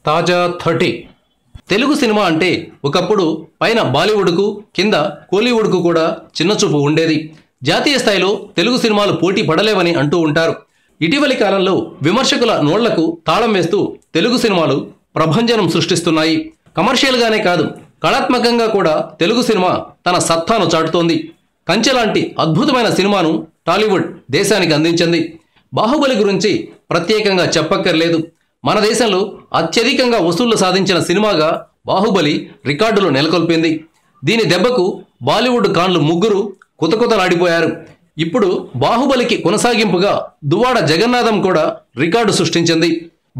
తాజా 30 తెలుగు సినిమా అంటే ఒకప్పుడు పైన బాలీవుడ్కు కింద కోలీవుడ్కు కూడా చిన్నచూపు ఉండేది. జాతీయ స్థాయిలో తెలుగు సినిమాలు పోటీ పడలేవని అంటూ ఉంటారు. ఇటీవలి కాలంలో విమర్శకుల నోళ్లకు తాళం వేస్తూ తెలుగు సినిమాలు ప్రభంజనం సృష్టిస్తున్నాయి. కమర్షియల్గానే కాదు, కళాత్మకంగా కూడా తెలుగు సినిమా తన సత్తాను చాటుతోంది. కంచెలాంటి అద్భుతమైన సినిమాను టాలీవుడ్ దేశానికి అందించింది. బాహుబలి గురించి ప్రత్యేకంగా చెప్పక్కర్లేదు. మన దేశంలో అత్యధికంగా వసూళ్లు సాధించిన సినిమాగా బాహుబలి రికార్డులు నెలకొల్పింది. దీని దెబ్బకు బాలీవుడ్ ఖాన్లు ముగ్గురు కుతకుతలాడిపోయారు. ఇప్పుడు బాహుబలికి కొనసాగింపుగా దువ్వాడ జగన్నాథం కూడా రికార్డు సృష్టించింది.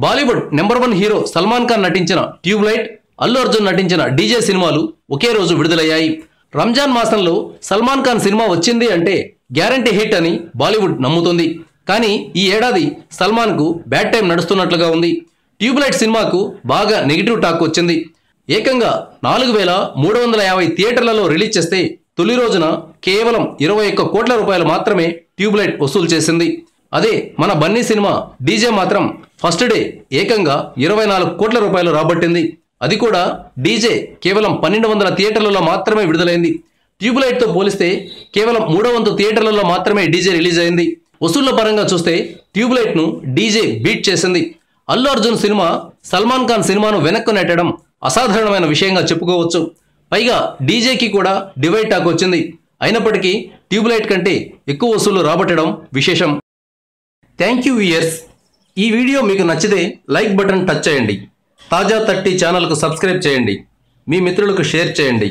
Bollywood number 1 hero Salman Khan నటించిన ట్యూబ్లైట్, అల్లు అర్జున్ నటించిన డీజే సినిమాలు ఒకే రోజు విడుదలయ్యాయి. రంజాన్ మాసంలో సల్మాన్ ఖాన్ సినిమా వచ్చింది అంటే గ్యారంటీ హిట్ అని బాలీవుడ్ నమ్ముతుంది. కానీ ఈ ఏడాది సల్మాన్కు బ్యాడ్ టైం నడుస్తున్నట్లుగా ఉంది. ట్యూబ్లైట్ సినిమాకు బాగా నెగిటివ్ టాక్ వచ్చింది. ఏకంగా 4,350 థియేటర్లలో రిలీజ్ చేస్తే తొలి రోజున కేవలం 21 కోట్ల రూపాయలు మాత్రమే ట్యూబ్లైట్ వసూలు చేసింది. అదే మన బన్నీ సినిమా డీజే మాత్రం ఫస్ట్ డే ఏకంగా 24 కోట్ల రూపాయలు రాబట్టింది. అది కూడా డీజే కేవలం 1200 థియేటర్లలో మాత్రమే విడుదలైంది. ట్యూబ్లైట్తో పోలిస్తే కేవలం 300 థియేటర్లలో మాత్రమే డీజే రిలీజ్ అయింది. వసూళ్ల పరంగా చూస్తే ట్యూబ్లైట్ను డీజే బీట్ చేసింది. అల్లు అర్జున్ సినిమా సల్మాన్ ఖాన్ సినిమాను వెనక్కు నెట్టడం అసాధారణమైన విషయంగా చెప్పుకోవచ్చు. పైగా డీజేకి కూడా డివైడ్ టాక్ వచ్చింది. అయినప్పటికీ ట్యూబ్లైట్ కంటే ఎక్కువ వసూళ్లు రాబట్టడం విశేషం. Thank you viewers. ఈ వీడియో మీకు నచ్చితే లైక్ బటన్ టచ్ చేయండి. తాజా 30 ఛానల్కు సబ్స్క్రైబ్ చేయండి. మీ మిత్రులకు షేర్ చేయండి.